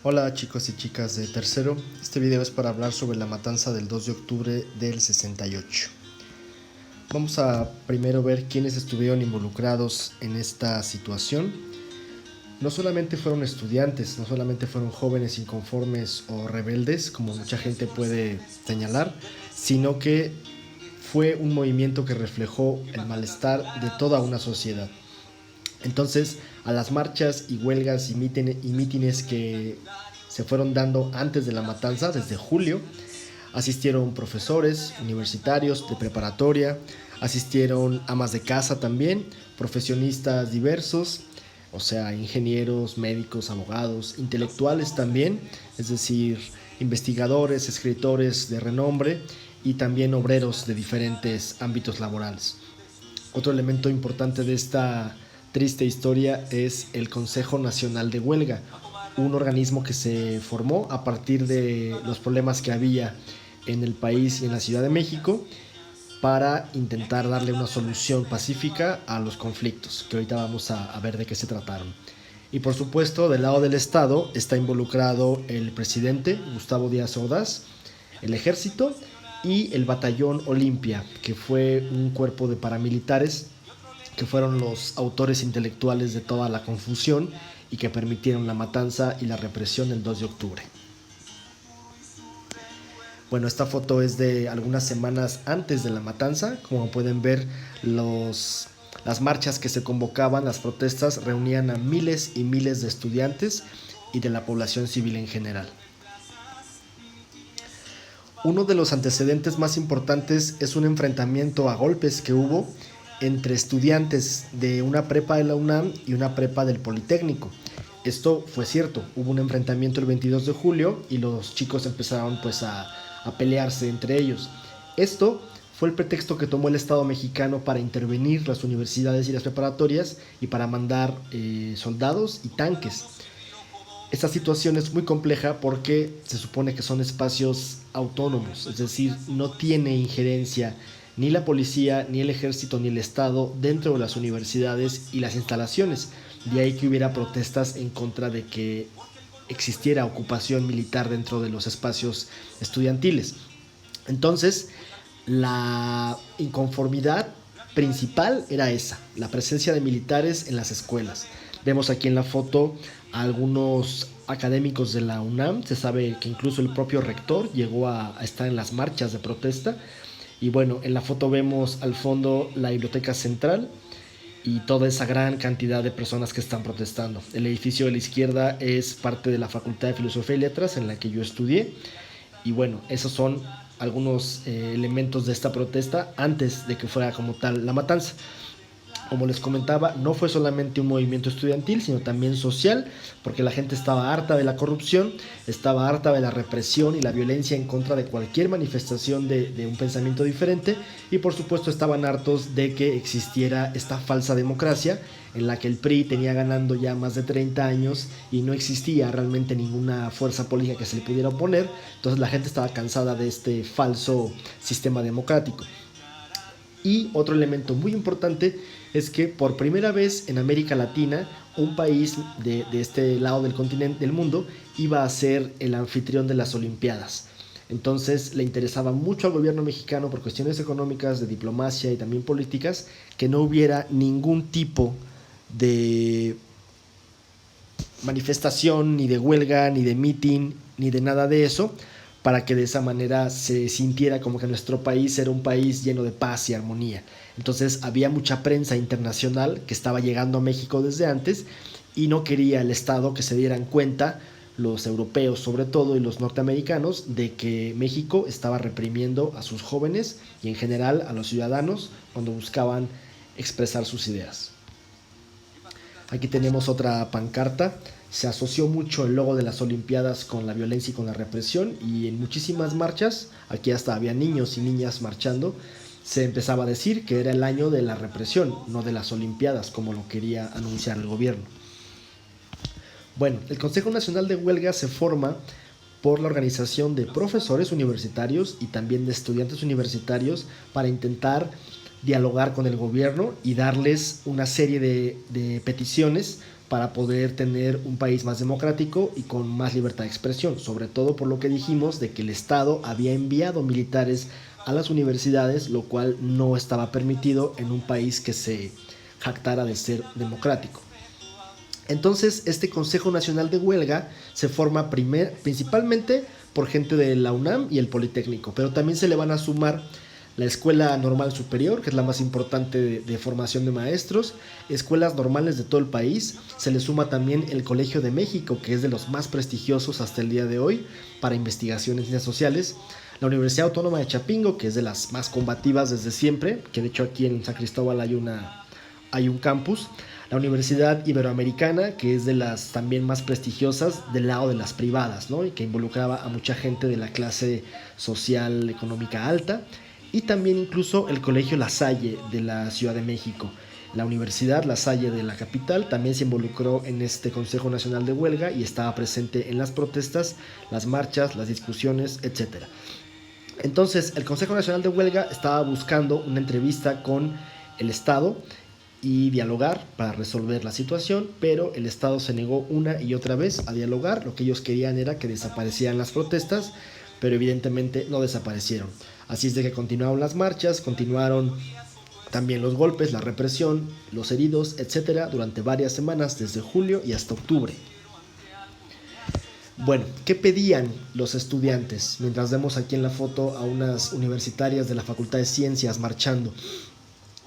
Hola chicos y chicas de tercero, este video es para hablar sobre la matanza del 2 de octubre del 68. Vamos a primero ver quiénes estuvieron involucrados en esta situación. No solamente fueron estudiantes, no solamente fueron jóvenes inconformes o rebeldes, como mucha gente puede señalar, sino que fue un movimiento que reflejó el malestar de toda una sociedad. Entonces, a las marchas y huelgas y mítines que se fueron dando antes de la matanza, desde julio, asistieron profesores universitarios de preparatoria, asistieron amas de casa también, profesionistas diversos, o sea, ingenieros, médicos, abogados, intelectuales también, es decir, investigadores, escritores de renombre y también obreros de diferentes ámbitos laborales. Otro elemento importante de esta triste historia es el Consejo Nacional de Huelga, un organismo que se formó a partir de los problemas que había en el país y en la Ciudad de México para intentar darle una solución pacífica a los conflictos, que ahorita vamos a ver de qué se trataron. Y por supuesto, del lado del Estado está involucrado el presidente Gustavo Díaz Ordaz, el ejército y el batallón Olimpia, que fue un cuerpo de paramilitares que fueron los autores intelectuales de toda la confusión y que permitieron la matanza y la represión el 2 de octubre. Bueno, esta foto es de algunas semanas antes de la matanza. Como pueden ver, las marchas que se convocaban, las protestas, reunían a miles y miles de estudiantes y de la población civil en general. Uno de los antecedentes más importantes es un enfrentamiento a golpes que hubo entre estudiantes de una prepa de la UNAM y una prepa del Politécnico. Esto fue cierto, hubo un enfrentamiento el 22 de julio y los chicos empezaron pues a pelearse entre ellos. Esto fue el pretexto que tomó el Estado mexicano para intervenir las universidades y las preparatorias y para mandar soldados y tanques. Esta situación es muy compleja porque se supone que son espacios autónomos, es decir, no tiene injerencia ni la policía, ni el ejército, ni el Estado dentro de las universidades y las instalaciones. De ahí que hubiera protestas en contra de que existiera ocupación militar dentro de los espacios estudiantiles. Entonces, la inconformidad principal era esa, la presencia de militares en las escuelas. Vemos aquí en la foto a algunos académicos de la UNAM, se sabe que incluso el propio rector llegó a estar en las marchas de protesta. Y bueno, en la foto vemos al fondo la biblioteca central y toda esa gran cantidad de personas que están protestando. El edificio de la izquierda es parte de la Facultad de Filosofía y Letras en la que yo estudié. Y bueno, esos son algunos elementos de esta protesta antes de que fuera como tal la matanza. Como les comentaba, no fue solamente un movimiento estudiantil, sino también social, porque la gente estaba harta de la corrupción, estaba harta de la represión y la violencia en contra de cualquier manifestación de un pensamiento diferente, y por supuesto estaban hartos de que existiera esta falsa democracia en la que el PRI tenía ganando ya más de 30 años y no existía realmente ninguna fuerza política que se le pudiera oponer. Entonces la gente estaba cansada de este falso sistema democrático. Y otro elemento muy importante es que por primera vez en América Latina, un país de este lado del continente, del mundo, iba a ser el anfitrión de las Olimpiadas. Entonces le interesaba mucho al gobierno mexicano por cuestiones económicas, de diplomacia y también políticas, que no hubiera ningún tipo de manifestación, ni de huelga, ni de meeting, ni de nada de eso, para que de esa manera se sintiera como que nuestro país era un país lleno de paz y armonía. Entonces había mucha prensa internacional que estaba llegando a México desde antes y no quería el Estado que se dieran cuenta, los europeos sobre todo y los norteamericanos, de que México estaba reprimiendo a sus jóvenes y en general a los ciudadanos cuando buscaban expresar sus ideas. Aquí tenemos otra pancarta. Se asoció mucho el logo de las Olimpiadas con la violencia y con la represión, y en muchísimas marchas, aquí hasta había niños y niñas marchando, se empezaba a decir que era el año de la represión, no de las Olimpiadas, como lo quería anunciar el gobierno. Bueno, el Consejo Nacional de Huelga se forma por la organización de profesores universitarios y también de estudiantes universitarios para intentar dialogar con el gobierno y darles una serie de peticiones para poder tener un país más democrático y con más libertad de expresión, sobre todo por lo que dijimos de que el Estado había enviado militares a las universidades, lo cual no estaba permitido en un país que se jactara de ser democrático. Entonces, este Consejo Nacional de Huelga se forma principalmente por gente de la UNAM y el Politécnico, pero también se le van a sumar la Escuela Normal Superior, que es la más importante de formación de maestros, escuelas normales de todo el país. Se le suma también el Colegio de México, que es de los más prestigiosos hasta el día de hoy para investigación en ciencias sociales. La Universidad Autónoma de Chapingo, que es de las más combativas desde siempre, que de hecho aquí en San Cristóbal hay un campus. La Universidad Iberoamericana, que es de las también más prestigiosas del lado de las privadas, ¿no? Y que involucraba a mucha gente de la clase social económica alta. Y también incluso el Colegio La Salle de la Ciudad de México. La Universidad La Salle de la capital también se involucró en este Consejo Nacional de Huelga y estaba presente en las protestas, las marchas, las discusiones, etc. Entonces, el Consejo Nacional de Huelga estaba buscando una entrevista con el Estado y dialogar para resolver la situación, pero el Estado se negó una y otra vez a dialogar. Lo que ellos querían era que desaparecieran las protestas, pero evidentemente no desaparecieron. Así es de que continuaron las marchas, continuaron también los golpes, la represión, los heridos, etcétera, durante varias semanas, desde julio y hasta octubre. Bueno, ¿qué pedían los estudiantes? Mientras vemos aquí en la foto a unas universitarias de la Facultad de Ciencias marchando.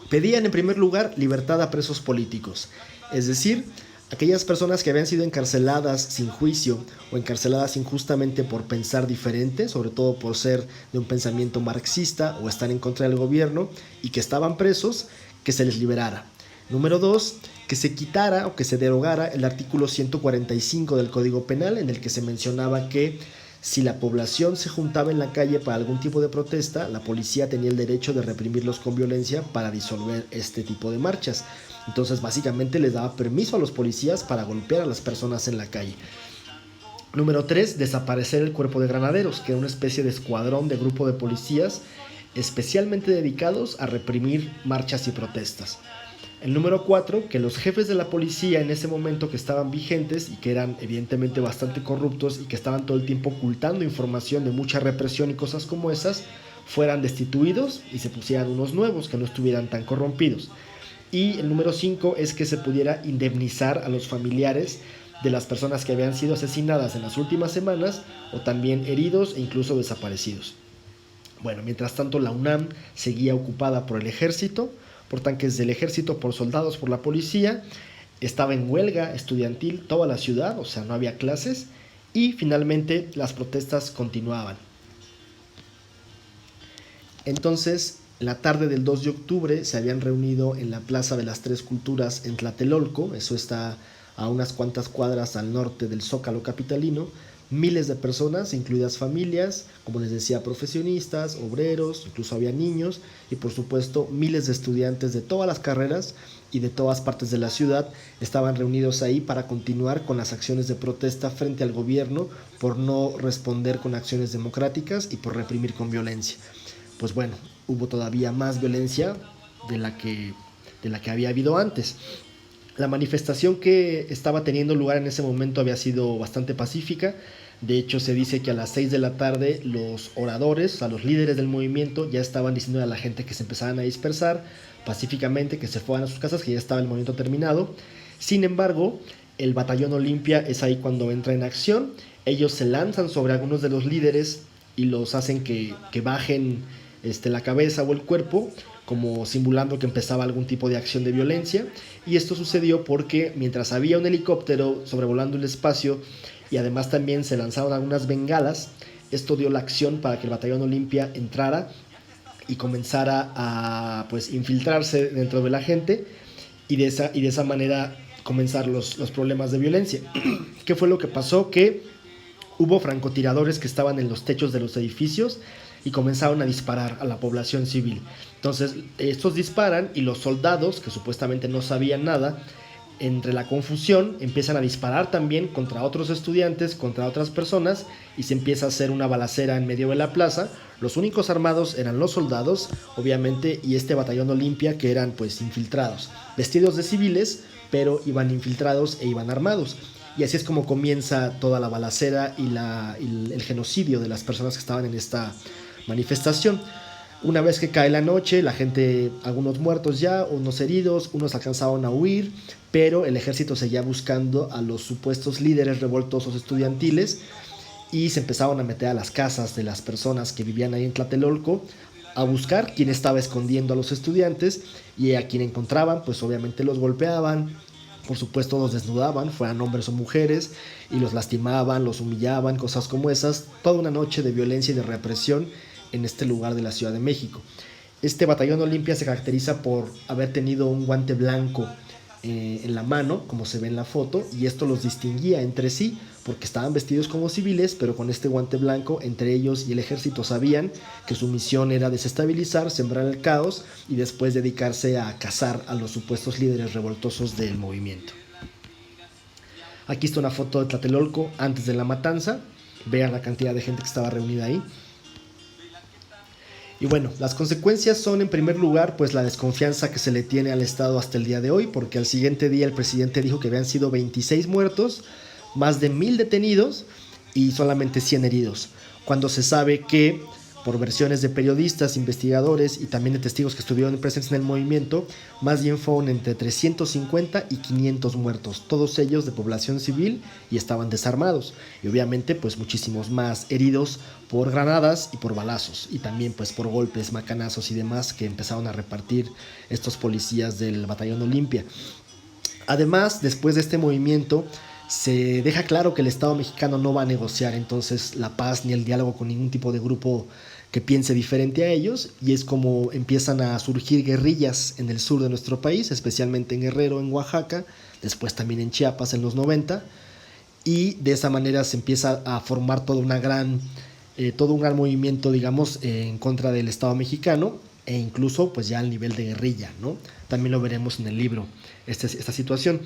Pedían en primer lugar libertad a presos políticos, es decir, aquellas personas que habían sido encarceladas sin juicio o encarceladas injustamente por pensar diferente, sobre todo por ser de un pensamiento marxista o estar en contra del gobierno y que estaban presos, que se les liberara. Número 2, que se quitara o que se derogara el artículo 145 del Código Penal, en el que se mencionaba que si la población se juntaba en la calle para algún tipo de protesta, la policía tenía el derecho de reprimirlos con violencia para disolver este tipo de marchas. Entonces, básicamente les daba permiso a los policías para golpear a las personas en la calle. Número 3, desaparecer el cuerpo de granaderos, que era una especie de escuadrón de grupo de policías especialmente dedicados a reprimir marchas y protestas. El número 4, que los jefes de la policía en ese momento que estaban vigentes y que eran evidentemente bastante corruptos y que estaban todo el tiempo ocultando información de mucha represión y cosas como esas, fueran destituidos y se pusieran unos nuevos que no estuvieran tan corrompidos. Y el número 5 es que se pudiera indemnizar a los familiares de las personas que habían sido asesinadas en las últimas semanas o también heridos e incluso desaparecidos. Bueno, mientras tanto la UNAM seguía ocupada por el ejército, por tanques del ejército, por soldados, por la policía. Estaba en huelga estudiantil toda la ciudad, o sea, no había clases. Y finalmente las protestas continuaban. Entonces, la tarde del 2 de octubre se habían reunido en la Plaza de las Tres Culturas en Tlatelolco, eso está a unas cuantas cuadras al norte del Zócalo capitalino, miles de personas, incluidas familias, como les decía, profesionistas, obreros, incluso había niños y por supuesto miles de estudiantes de todas las carreras y de todas partes de la ciudad estaban reunidos ahí para continuar con las acciones de protesta frente al gobierno por no responder con acciones democráticas y por reprimir con violencia. Pues bueno, hubo todavía más violencia de la que había habido antes. La manifestación que estaba teniendo lugar en ese momento había sido bastante pacífica. De hecho, se dice que a las 6 de la tarde los oradores, o sea, los líderes del movimiento, ya estaban diciendo a la gente que se empezaran a dispersar pacíficamente, que se fueran a sus casas, que ya estaba el movimiento terminado. Sin embargo, el batallón Olimpia es ahí cuando entra en acción. Ellos se lanzan sobre algunos de los líderes y los hacen que bajen la cabeza o el cuerpo, como simulando que empezaba algún tipo de acción de violencia. Y esto sucedió porque mientras había un helicóptero sobrevolando el espacio y además también se lanzaron algunas bengalas, esto dio la acción para que el batallón Olimpia entrara y comenzara a infiltrarse dentro de la gente y de esa manera comenzar los problemas de violencia. ¿Qué fue lo que pasó? Que hubo francotiradores que estaban en los techos de los edificios y comenzaron a disparar a la población civil. Entonces estos disparan y los soldados, que supuestamente no sabían nada, Entre la confusión empiezan a disparar también contra otros estudiantes, contra otras personas, y se empieza a hacer una balacera en medio de la plaza. Los únicos armados eran los soldados, obviamente, y este batallón Olimpia, que eran pues infiltrados, vestidos de civiles, pero iban infiltrados e iban armados. Y así es como comienza toda la balacera y el genocidio de las personas que estaban en esta manifestación. Una vez que cae la noche, la gente, algunos muertos ya, unos heridos, unos alcanzaron a huir, pero el ejército seguía buscando a los supuestos líderes revoltosos estudiantiles y se empezaron a meter a las casas de las personas que vivían ahí en Tlatelolco a buscar quién estaba escondiendo a los estudiantes, y a quien encontraban pues obviamente los golpeaban, por supuesto los desnudaban, fueran hombres o mujeres, y los lastimaban, los humillaban, cosas como esas. Toda una noche de violencia y de represión en este lugar de la Ciudad de México. Este batallón Olimpia se caracteriza por haber tenido un guante blanco en la mano, como se ve en la foto, y esto los distinguía entre sí, porque estaban vestidos como civiles, pero con este guante blanco. Entre ellos y el ejército sabían que su misión era desestabilizar, sembrar el caos y después dedicarse a cazar a los supuestos líderes revoltosos del movimiento. Aquí está una foto de Tlatelolco antes de la matanza. Vean la cantidad de gente que estaba reunida ahí. Y bueno, las consecuencias son en primer lugar pues la desconfianza que se le tiene al Estado hasta el día de hoy, porque al siguiente día el presidente dijo que habían sido 26 muertos, más de 1000 detenidos y solamente 100 heridos, cuando se sabe que, por versiones de periodistas, investigadores y también de testigos que estuvieron presentes en el movimiento, más bien fueron entre 350 y 500 muertos, todos ellos de población civil, y estaban desarmados, y obviamente pues muchísimos más heridos por granadas y por balazos, y también pues por golpes, macanazos y demás que empezaron a repartir estos policías del batallón Olimpia. Además, después de este movimiento, se deja claro que el Estado mexicano no va a negociar entonces la paz ni el diálogo con ningún tipo de grupo que piense diferente a ellos, y es como empiezan a surgir guerrillas en el sur de nuestro país, especialmente en Guerrero, en Oaxaca, después también en Chiapas en los 90, y de esa manera se empieza a formar todo un gran movimiento, digamos, en contra del Estado mexicano, e incluso pues ya al nivel de guerrilla, ¿no? También lo veremos en el libro, esta situación.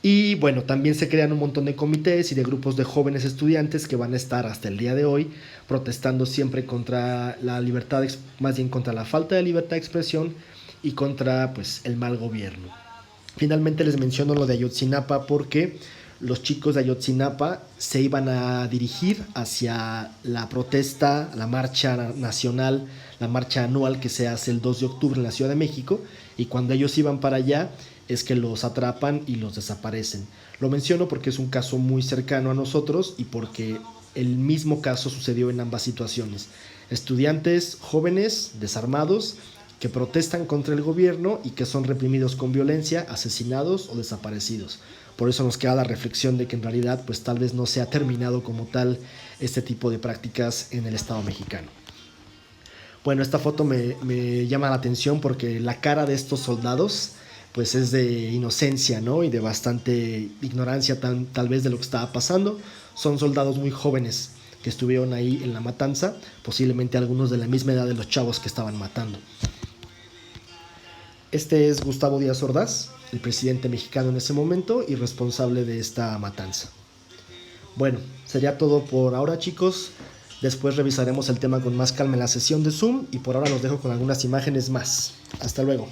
Y bueno, también se crean un montón de comités y de grupos de jóvenes estudiantes que van a estar hasta el día de hoy protestando siempre contra la libertad, más bien contra la falta de libertad de expresión y contra pues el mal gobierno. Finalmente les menciono lo de Ayotzinapa porque los chicos de Ayotzinapa se iban a dirigir hacia la protesta, la marcha nacional, la marcha anual que se hace el 2 de octubre en la Ciudad de México, y cuando ellos iban para allá es que los atrapan y los desaparecen. Lo menciono porque es un caso muy cercano a nosotros y porque el mismo caso sucedió en ambas situaciones. Estudiantes jóvenes, desarmados, que protestan contra el gobierno y que son reprimidos con violencia, asesinados o desaparecidos. Por eso nos queda la reflexión de que en realidad pues tal vez no se ha terminado como tal este tipo de prácticas en el Estado mexicano. Bueno, esta foto me llama la atención porque la cara de estos soldados pues es de inocencia, ¿no? Y de bastante ignorancia tal vez de lo que estaba pasando. Son soldados muy jóvenes que estuvieron ahí en la matanza, posiblemente algunos de la misma edad de los chavos que estaban matando. Este es Gustavo Díaz Ordaz, el presidente mexicano en ese momento y responsable de esta matanza. Bueno, sería todo por ahora, chicos. Después revisaremos el tema con más calma en la sesión de Zoom, y por ahora los dejo con algunas imágenes más. Hasta luego.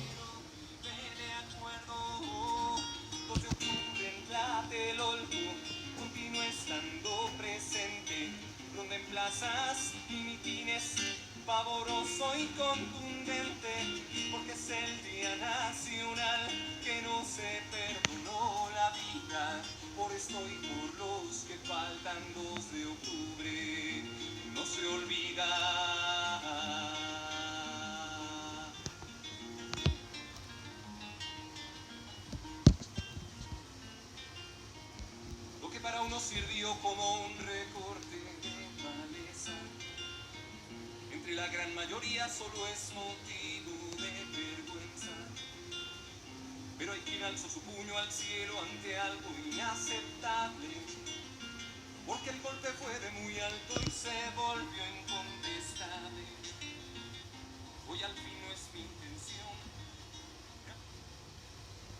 Pavoroso y contundente, porque es el día nacional que no se perdonó la vida. Por esto y por los que faltan 2 de octubre, no se olvida. Lo que para uno sirvió como un recorte de maleza, entre la gran mayoría solo es motivo de vergüenza. Pero hay quien alzó su puño al cielo ante algo inaceptable